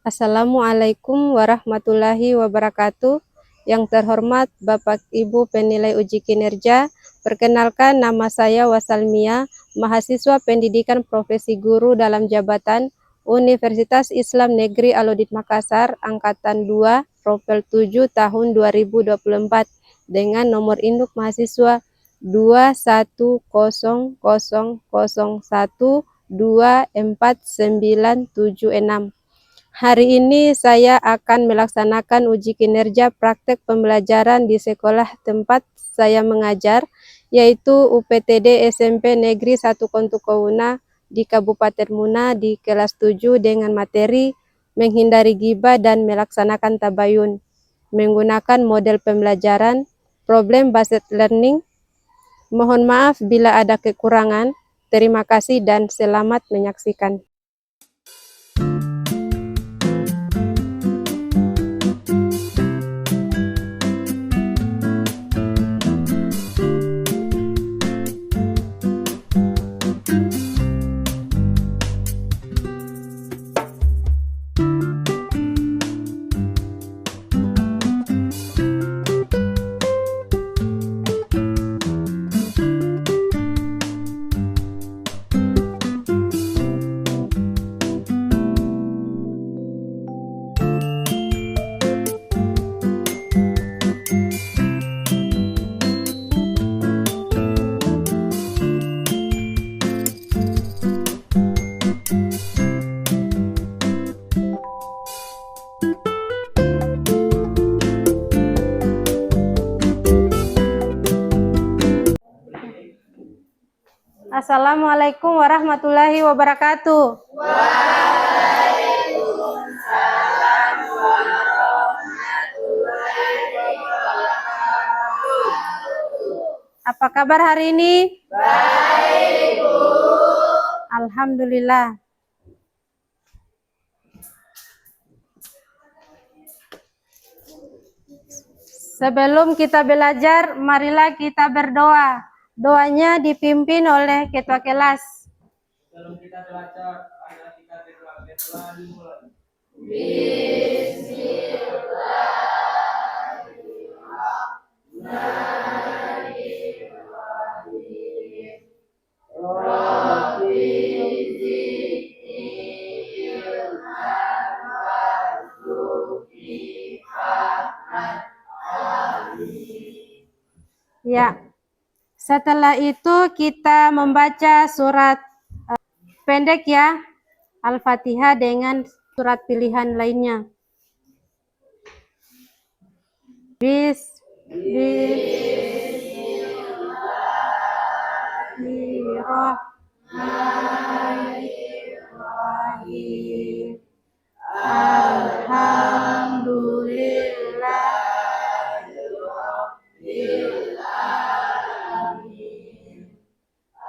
Assalamualaikum warahmatullahi wabarakatuh. Yang terhormat Bapak Ibu penilai uji kinerja, perkenalkan nama saya Wasalmia, mahasiswa pendidikan profesi guru dalam jabatan Universitas Islam Negeri Alauddin Makassar, Angkatan 2, Profil 7 tahun 2024, dengan nomor induk mahasiswa 21000124976. Hari ini saya akan melaksanakan uji kinerja praktek pembelajaran di sekolah tempat saya mengajar, yaitu UPTD SMP Negeri 1 Kontukouna di Kabupaten Muna di kelas 7 dengan materi menghindari ghibah dan melaksanakan tabayun, menggunakan model pembelajaran problem based learning. Mohon maaf bila ada kekurangan. Terima kasih dan selamat menyaksikan. Assalamualaikum warahmatullahi wabarakatuh. Waalaikumsalam warahmatullahi wabarakatuh. Apa kabar hari ini? Baik, Bu. Alhamdulillah. Sebelum kita belajar, marilah kita berdoa. Doanya dipimpin oleh ketua kelas. Sebelum kita belajar, marilah kita berdoa. Dimulai. Bismillahirrahmanirrahim. Rabbi zidni ilman warzuqni fahman. Ya. Setelah itu kita membaca surat pendek ya, Al-Fatihah dengan surat pilihan lainnya. Bismillahirrahmanirrahim. Alhamdulillah.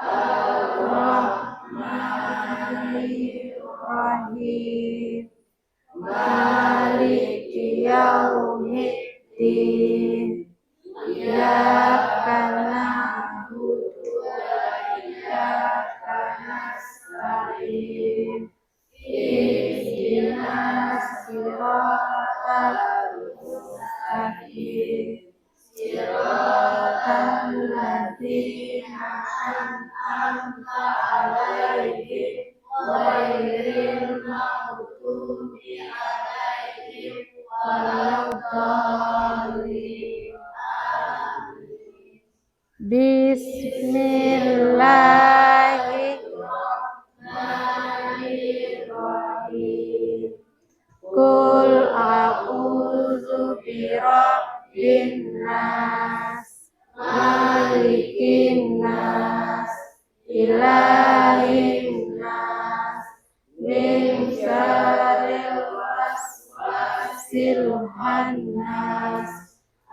Ar-Rahmanir-Rahim. Maliki yaumiddin. Iyyaka na'budu wa iyyaka nasta'in. Ihdinas siratal mustaqim. Siratal ladzina an'amta 'alaihim ghairil maghdubi 'alaihim waladdallin. Bismillahirrahmanirrahim. Qul a'udzu birabbin nas, malikin nas, ilahin nas, min syarril waswasil khannas,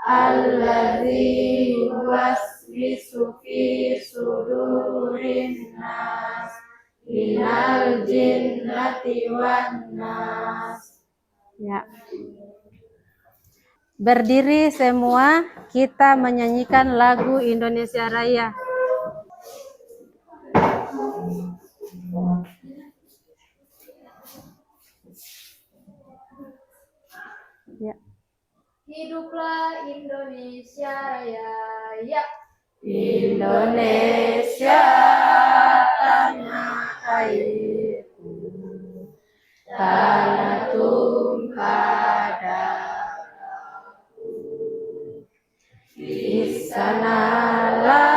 alladzi yuwaswisu fi sudurin nas, minal jinnati wan nas. Ya. Berdiri semua, kita menyanyikan lagu Indonesia Raya. hiduplah Indonesia Raya. Ya. Indonesia tanah airku, tanah tumpah darahku. Di sanalah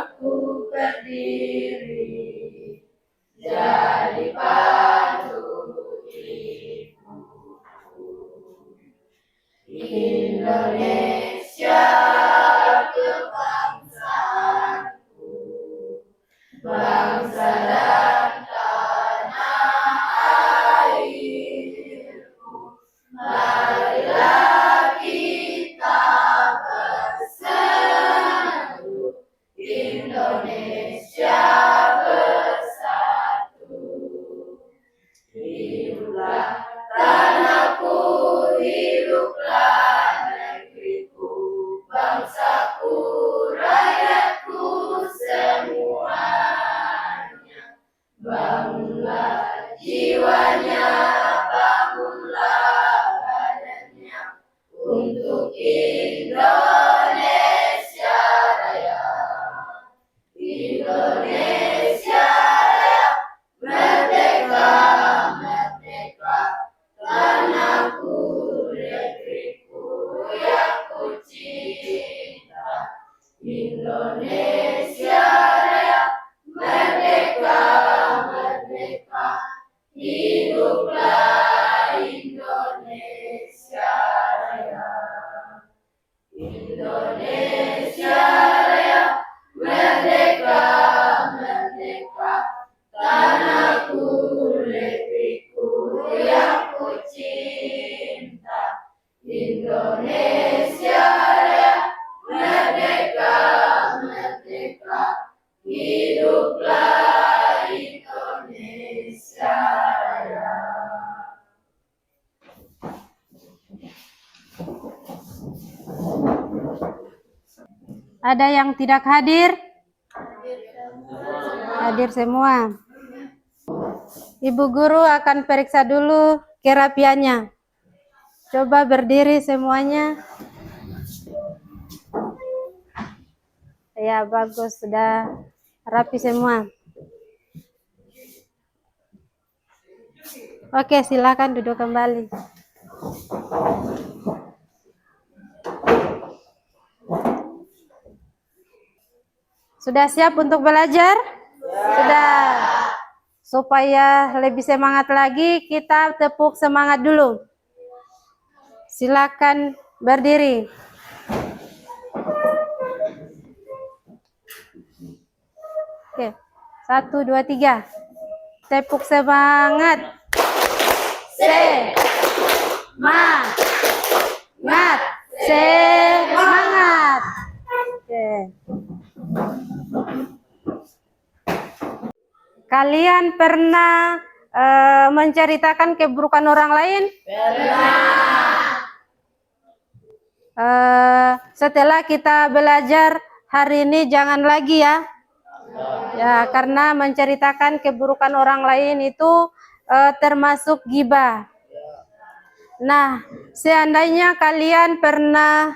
aku berdiri, jadi batu ibuku. Indonesia kebangsaanku, bangsa dan tanah airku. Marilah kita berseru, Indonesia bersatu. Hiduplah tanahku, hiduplah negeriku, bangsaku, rakyatku semuanya. Bangunlah jiwanya, bangunlah badannya untuk Indonesia Raya. Indonesia Raya, merdeka, merdeka, tanahku, negeriku yang ku cinta. Indonesia Raya, merdeka, merdeka, hiduplah Indonesia Raya. Indonesia Raya, merdeka, merdeka, tanahku, negeriku yang ku cinta. Indonesia Raya, merdeka, merdeka, hiduplah Indonesia Raya. Ada yang tidak hadir? Hadir semua. Ibu guru akan periksa dulu kerapiannya. Coba berdiri semuanya. Ya, bagus, sudah rapi semua. Oke, silakan duduk kembali. Sudah siap untuk belajar? Sudah. Supaya lebih semangat lagi, kita tepuk semangat dulu. Silakan berdiri. Oke, 1, 2, 3. Tepuk semangat. Semangat. Semangat. Oke. Kalian pernah menceritakan keburukan orang lain? Pernah. Setelah kita belajar hari ini jangan lagi ya. Ya, karena menceritakan keburukan orang lain itu termasuk ghibah. Nah, seandainya kalian pernah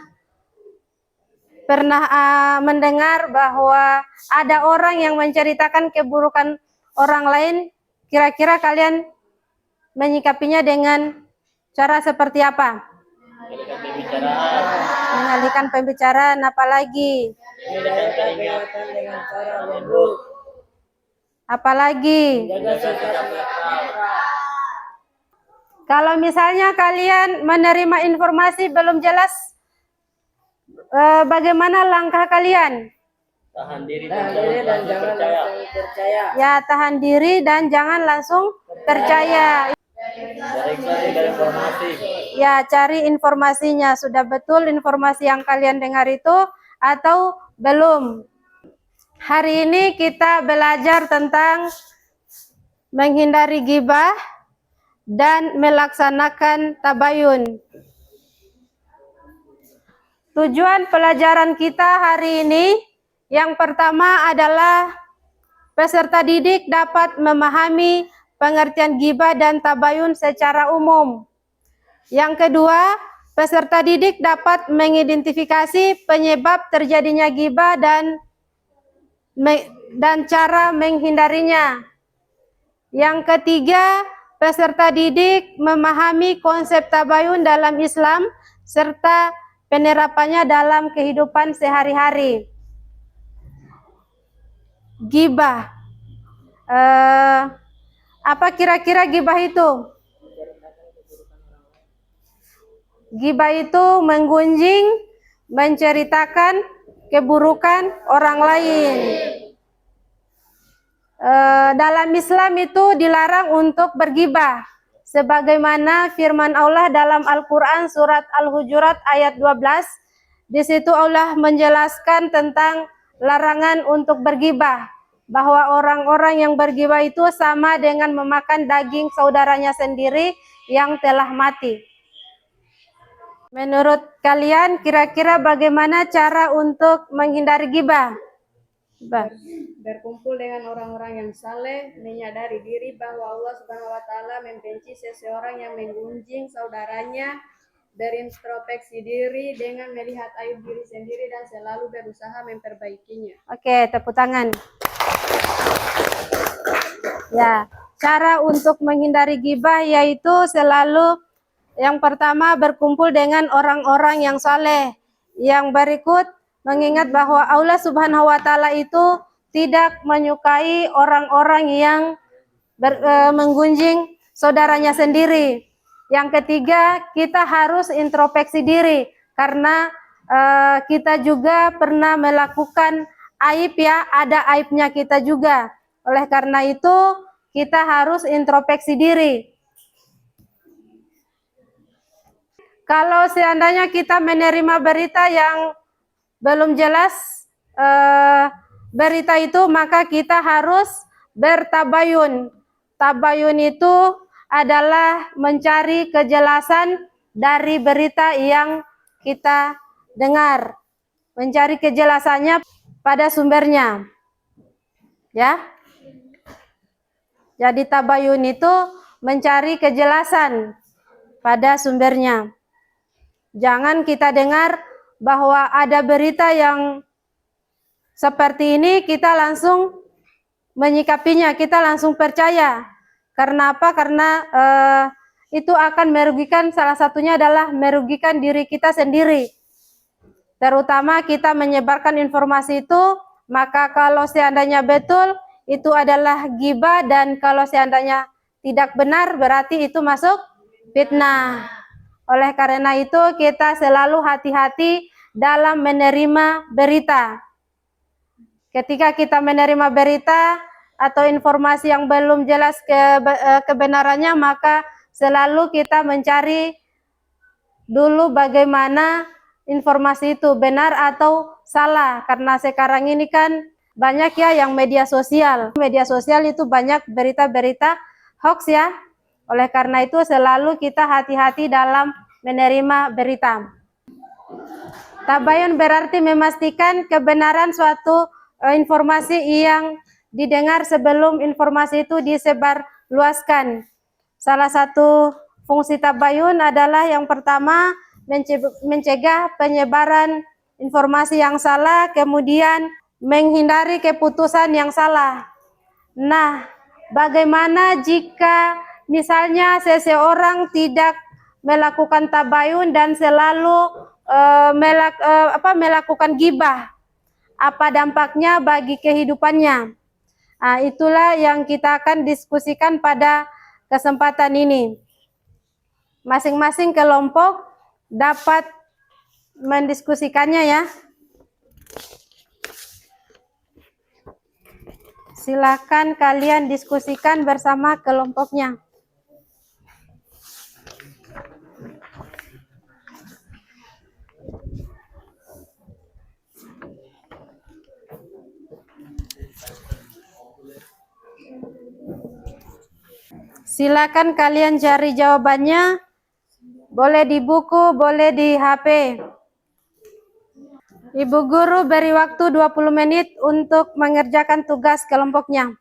mendengar bahwa ada orang yang menceritakan keburukan orang lain, kira-kira kalian menyikapinya dengan cara seperti apa? Mengalihkan pembicaraan, apalagi? Dengan cara lembut. Apalagi? Kalau misalnya kalian menerima informasi belum jelas, bagaimana langkah kalian? Tahan diri dan jangan langsung percaya. Ya, tahan diri dan jangan langsung percaya. Cari informasi. Ya, cari informasinya. Sudah betul informasi yang kalian dengar itu atau belum? Hari ini kita belajar tentang menghindari ghibah dan melaksanakan tabayun. Tujuan pelajaran kita hari ini yang pertama adalah peserta didik dapat memahami pengertian ghibah dan tabayun secara umum. Yang kedua, Peserta didik dapat mengidentifikasi penyebab terjadinya ghibah dan cara menghindarinya. Yang ketiga, peserta didik memahami konsep tabayun dalam Islam serta penerapannya dalam kehidupan sehari-hari. Ghibah. Apa kira-kira ghibah itu? Ghibah itu menggunjing, menceritakan keburukan orang lain. Dalam Islam itu dilarang untuk berghibah. Sebagaimana firman Allah dalam Al-Quran surat Al-Hujurat ayat 12. Di situ Allah menjelaskan tentang larangan untuk berghibah. Bahwa orang-orang yang berghibah itu sama dengan memakan daging saudaranya sendiri yang telah mati. Menurut kalian kira-kira bagaimana cara untuk menghindari ghibah? Berkumpul dengan orang-orang yang saleh, menyadari diri bahwa Allah Subhanahu wa taala membenci seseorang yang menggunjing saudaranya, berintrospeksi diri dengan melihat aib diri sendiri dan selalu berusaha memperbaikinya. Oke, tepuk tangan. Ya, cara untuk menghindari ghibah yaitu selalu yang pertama berkumpul dengan orang-orang yang saleh. Yang berikut mengingat bahwa Allah Subhanahu wa taala itu tidak menyukai orang-orang yang menggunjing saudaranya sendiri. Yang ketiga, kita harus introspeksi diri karena kita juga pernah melakukan aib ya, ada aibnya kita juga. Oleh karena itu, kita harus introspeksi diri. Kalau seandainya kita menerima berita yang belum jelas berita itu, maka kita harus bertabayun. Tabayun itu adalah mencari kejelasan dari berita yang kita dengar. Mencari kejelasannya pada sumbernya. Ya. Jadi tabayun itu mencari kejelasan pada sumbernya. Jangan kita dengar bahwa ada berita yang seperti ini, kita langsung menyikapinya, kita langsung percaya. Karena apa? Karena itu akan merugikan, salah satunya adalah merugikan diri kita sendiri. Terutama kita menyebarkan informasi itu, maka kalau seandainya betul, itu adalah ghibah, dan kalau seandainya tidak benar, berarti itu masuk fitnah. Oleh karena itu kita selalu hati-hati dalam menerima berita. Ketika kita menerima berita atau informasi yang belum jelas kebenarannya, maka selalu kita mencari dulu bagaimana informasi itu benar atau salah. Karena sekarang ini kan banyak ya yang media sosial. Media sosial itu banyak berita-berita hoax ya. Oleh karena itu selalu kita hati-hati dalam menerima berita. Tabayun berarti memastikan kebenaran suatu informasi yang didengar sebelum informasi itu disebar luaskan. Salah satu fungsi tabayun adalah yang pertama mencegah penyebaran informasi yang salah, kemudian menghindari keputusan yang salah. Nah, bagaimana jika misalnya seseorang tidak melakukan tabayun dan selalu melakukan ghibah? Apa dampaknya bagi kehidupannya? Nah, itulah yang kita akan diskusikan pada kesempatan ini. Masing-masing kelompok dapat mendiskusikannya ya. Silakan kalian diskusikan bersama kelompoknya. Silakan kalian cari jawabannya. Boleh di buku, boleh di HP. Ibu guru beri waktu 20 menit untuk mengerjakan tugas kelompoknya.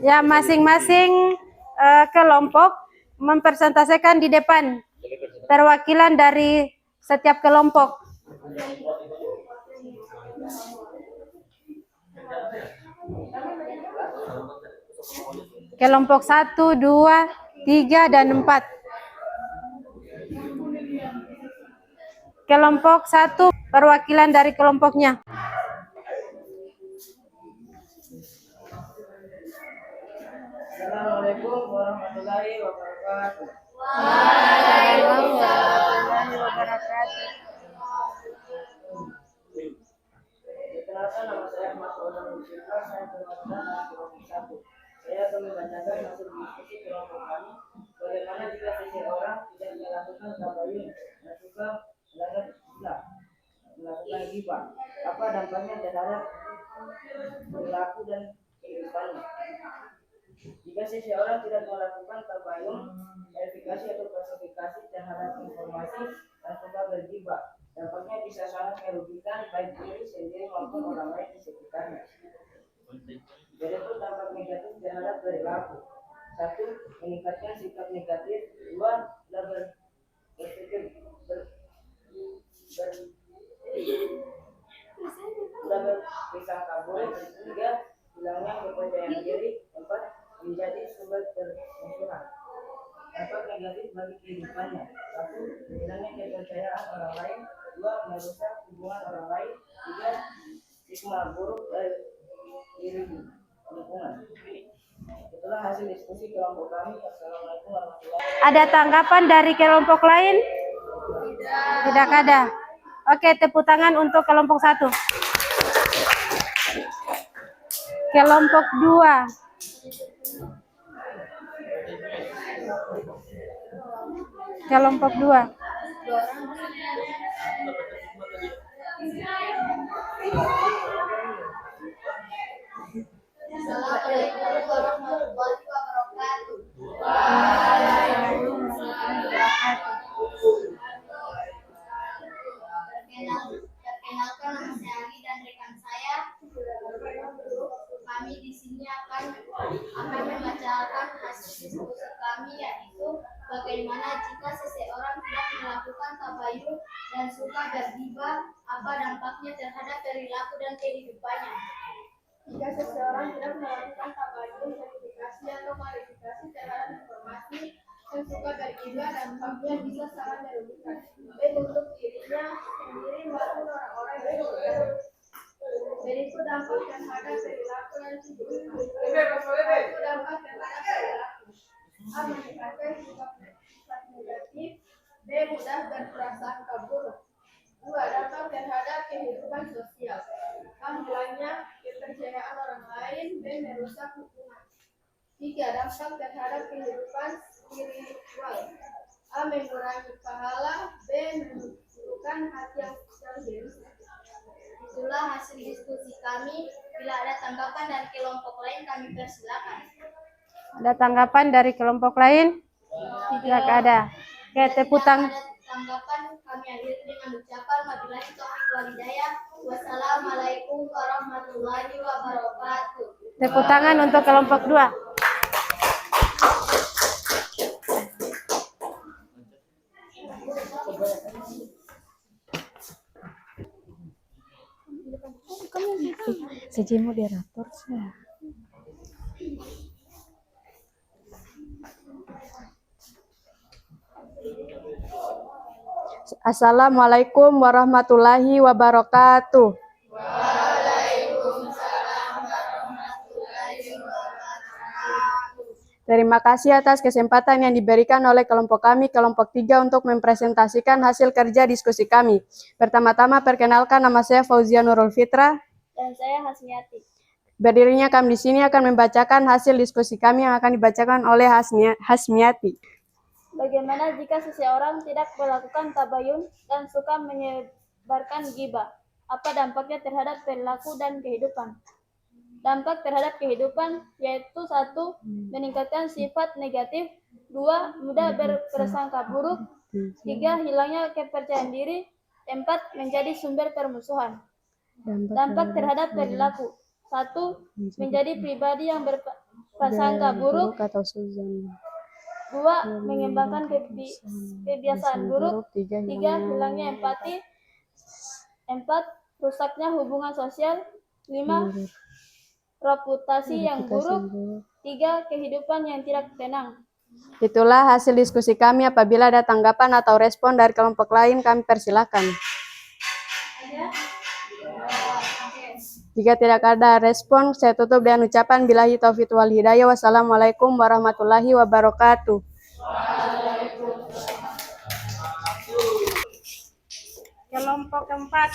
Ya, masing-masing kelompok mempresentasikan di depan perwakilan dari setiap kelompok. Kelompok 1, 2, 3, dan 4. Kelompok 1 perwakilan dari kelompoknya. Assalamualaikum warahmatullahi wabarakatuh. Waalaikumsalam warahmatullahi wabarakatuh. Perkenalkan, nama saya Ahmad Fauzan Musyika, saya berasal dari kelompok 1. Saya akan membacakan hasil diskusi kelompok kami. Bagaimana jika seseorang tidak melakukan tabayun dan suka melakukan ghibah? Apa dampaknya terhadap perilaku dan kehidupannya? Jika seseorang tidak melakukan tabayun, verifikasi atau klasifikasi terhadap informasi dan suka berghibah, dampaknya bisa sangat merugikan baik diri sendiri maupun orang lain di sekitarnya. Berikut dampak negatif terhadap perilaku. 1. Meningkatkan sikap negatif. 2. Berpikir berprasangka buruk. 3. Hilangnya kepercayaan diri. 4. Menjadi sumber permusuhan. Dampak negatif bagi kehidupannya. 1. Hilangnya kepercayaan orang lain. 2. Merusak hubungan orang lain. 3. Stigma buruk dari diri lingkungan. Itulah hasil diskusi kelompok kami. Assalamualaikum warahmatullahi wabarakatuh. Ada tanggapan dari kelompok lain? Tidak ada. Oke, tepuk tangan untuk kelompok 1. Kelompok 2. Kelompok 2. Assalamualaikum warahmatullahi wabarakatuh. Perkenalkan, nama saya Ali dan rekan saya. Kami di sini akan membacakan hasil diskusi kami, yaitu bagaimana jika seseorang tidak melakukan tabayun dan suka berghibah, apa dampaknya terhadap perilaku dan kehidupannya. Jika seseorang tidak melakukan tabayun, verifikasi atau klarifikasi terhadap informasi dan suka berghibah, dampaknya bisa sangat merugikan baik untuk dirinya sendiri maupun orang-orang yang sekitar. Berikut dampak terhadap perilaku dan kehidupan. 1. Dampak terhadap perilaku. A. Meningkatkan sikap negatif. B. Mudah berprasangka buruk. 2. Dampak terhadap kehidupan sosial. A. Hilangnya kepercayaan orang lain. B. Merusak hubungan. 3. Dampak terhadap kehidupan spiritual. A. Mengurangi pahala. B. Menunjukkan hati yang egois. Itulah hasil diskusi kami. Bila ada tanggapan dari kelompok lain, kami persilakan. Ada tanggapan dari kelompok lain? Tidak ada. Oke, tepuk tangan. Ada tanggapan, kami akhiri dengan ucapan wabillahi taufiq wal hidayah. Wassalamualaikum warahmatullahi wabarakatuh. Tepuk tangan untuk kelompok 2. Sejak moderator saya. Assalamualaikum warahmatullahi wabarakatuh. Terima kasih atas kesempatan yang diberikan oleh kelompok kami, kelompok 3, untuk mempresentasikan hasil kerja diskusi kami. Pertama-tama, perkenalkan, nama saya Fauzia Nurul Fitra. Dan saya Hasmiati. Berdirinya kami di sini akan membacakan hasil diskusi kami yang akan dibacakan oleh Hasmiati. Bagaimana jika seseorang tidak melakukan tabayun dan suka menyebarkan ghibah? Apa dampaknya terhadap perilaku dan kehidupan? Dampak terhadap kehidupan yaitu 1. Meningkatkan sifat negatif. 2. Mudah berprasangka buruk. 3. Hilangnya kepercayaan diri. 4. Menjadi sumber permusuhan. Dampak terhadap perilaku. 1. Menjadi pribadi yang prasangka buruk. atau suzon. 2. Mengembangkan kebiasaan buruk. 3. Hilangnya empati. 4. Rusaknya hubungan sosial. 5. Reputasi yang buruk. 3. Kehidupan yang tidak tenang. Itulah hasil diskusi kami. Apabila ada tanggapan atau respon dari kelompok lain, kami persilakan. Jika tidak ada respon, saya tutup dengan ucapan billahi taufiq wal hidayah. Wassalamualaikum warahmatullahi wabarakatuh. Kelompok keempat.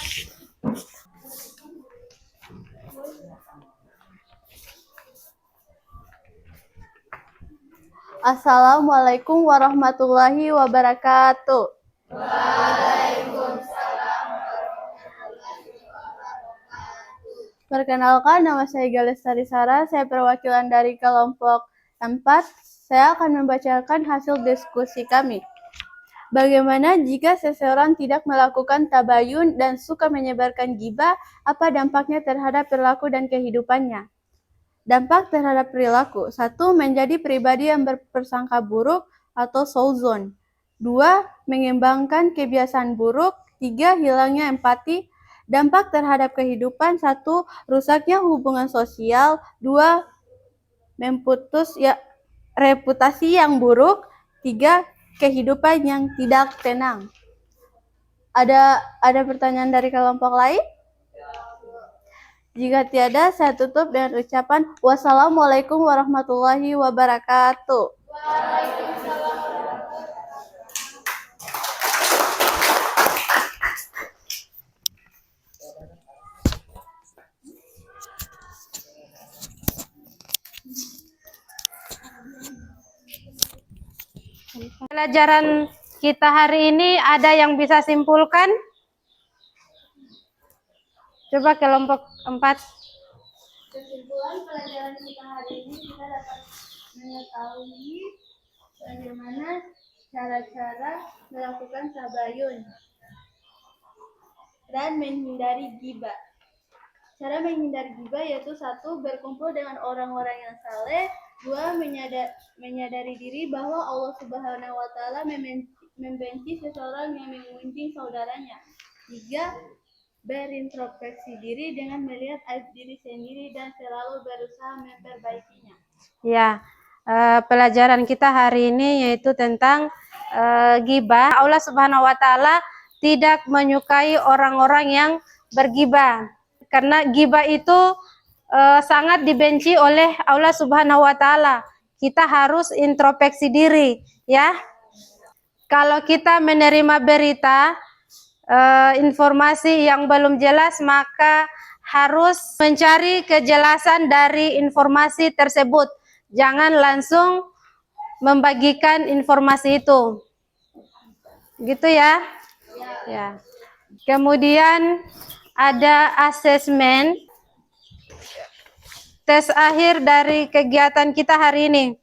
Assalamualaikum warahmatullahi wabarakatuh. Perkenalkan, nama saya Galestari Sara, saya perwakilan dari kelompok 4. Saya akan membacakan hasil diskusi kami. Bagaimana jika seseorang tidak melakukan tabayun dan suka menyebarkan ghibah? Apa dampaknya terhadap perilaku dan kehidupannya? Dampak terhadap perilaku. 1. Menjadi pribadi yang berprasangka buruk atau souzon. 2. Mengembangkan kebiasaan buruk. 3. Hilangnya empati. Dampak terhadap kehidupan. 1. Rusaknya hubungan sosial. 2. Memutus reputasi yang buruk. 3. Kehidupan yang tidak tenang. Ada pertanyaan dari kelompok lain? Jika tiada, saya tutup dengan ucapan wassalamualaikum warahmatullahi wabarakatuh. Pelajaran kita hari ini ada yang bisa simpulkan? Coba kelompok 4. Kesimpulan pelajaran kita hari ini, kita dapat mengetahui bagaimana cara-cara melakukan tabayun dan menghindari ghibah. Cara menghindari ghibah yaitu 1. Berkumpul dengan orang-orang yang saleh. 2. Menyadari diri bahwa Allah Subhanahu wa Ta'ala membenci seseorang yang mengunjing saudaranya. 3. Berintrospeksi diri dengan melihat aib diri sendiri dan selalu berusaha memperbaikinya. Ya, pelajaran kita hari ini yaitu tentang ghibah. Allah Subhanahu wa Ta'ala tidak menyukai orang-orang yang berghibah, karena ghibah itu sangat dibenci oleh Allah Subhanahu wa Ta'ala. Kita harus introspeksi diri, ya. Kalau kita menerima berita informasi yang belum jelas, maka harus mencari kejelasan dari informasi tersebut. Jangan langsung membagikan informasi itu. Gitu ya? Ya. Kemudian ada asesmen, tes akhir dari kegiatan kita hari ini.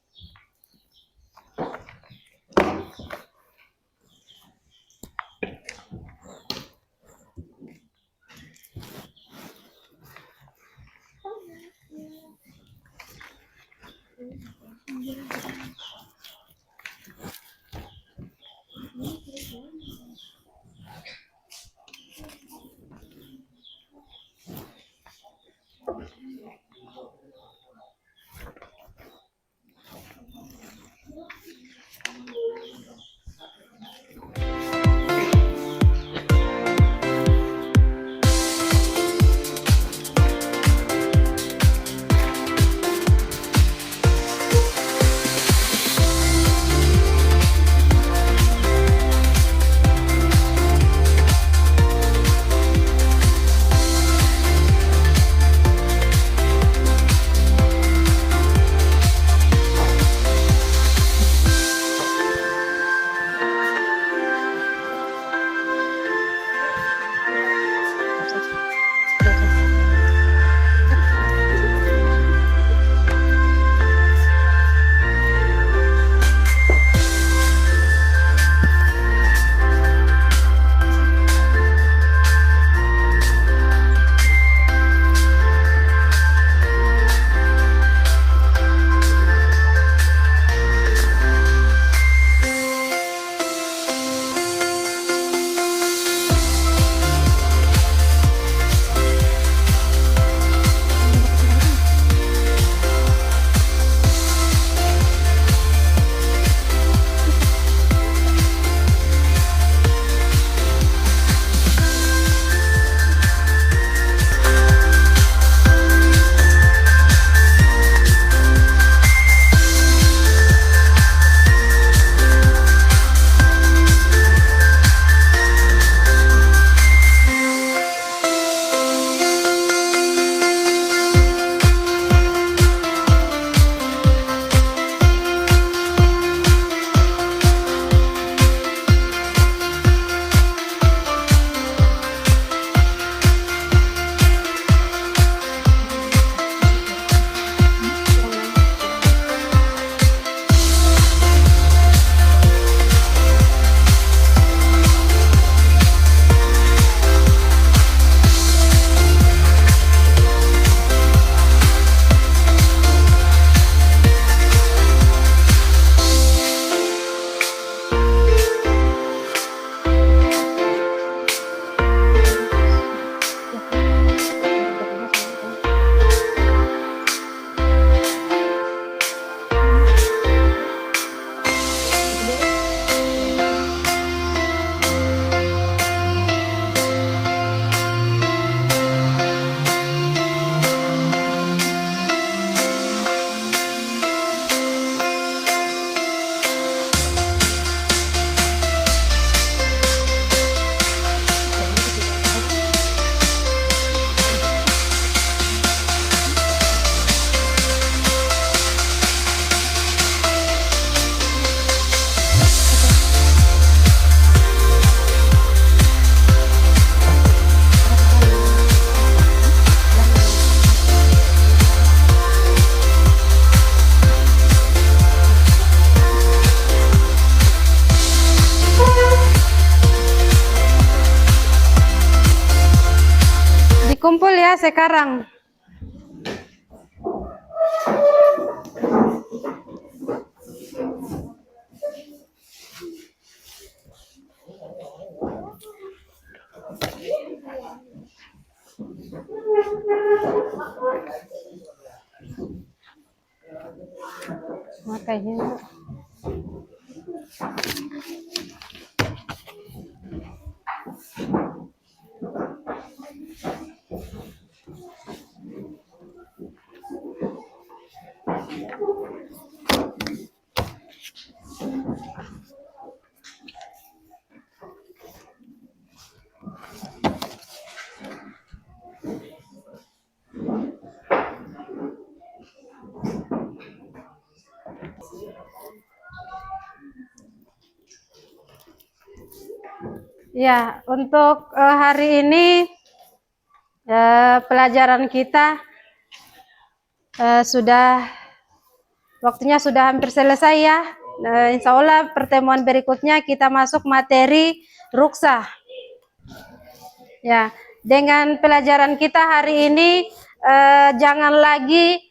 kita sekarang. Makanya ya, untuk hari ini pelajaran kita waktunya sudah hampir selesai ya. Insya Allah pertemuan berikutnya kita masuk materi ruksah. Ya, dengan pelajaran kita hari ini jangan lagi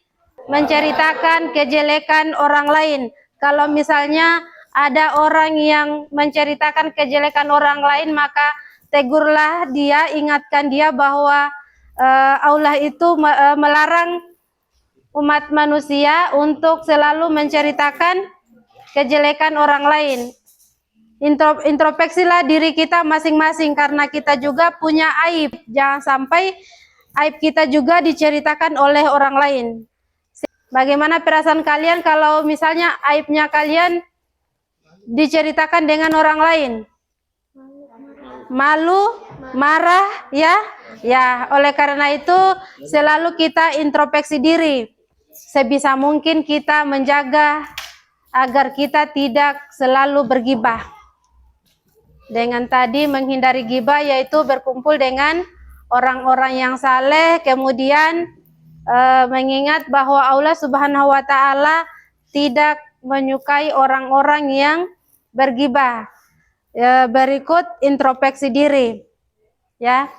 menceritakan kejelekan orang lain. Kalau misalnya ada orang yang menceritakan kejelekan orang lain, maka tegurlah dia, ingatkan dia bahwa Allah itu melarang umat manusia untuk selalu menceritakan kejelekan orang lain. Introspeksilah diri kita masing-masing, karena kita juga punya aib. Jangan sampai aib kita juga diceritakan oleh orang lain. Bagaimana perasaan kalian kalau misalnya aibnya kalian diceritakan dengan orang lain? Malu, marah, ya? Ya, oleh karena itu selalu kita introspeksi diri. Sebisa mungkin kita menjaga agar kita tidak selalu bergibah. Dengan tadi menghindari gibah, yaitu berkumpul dengan orang-orang yang saleh, kemudian mengingat bahwa Allah Subhanahu wa Ta'ala tidak menyukai orang-orang yang bergibah. Berikut introspeksi diri, ya.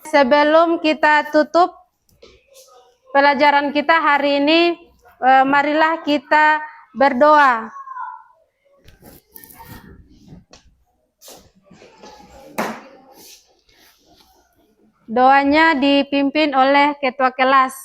Sebelum kita tutup pelajaran kita hari ini, marilah kita berdoa. Doanya dipimpin oleh ketua kelas.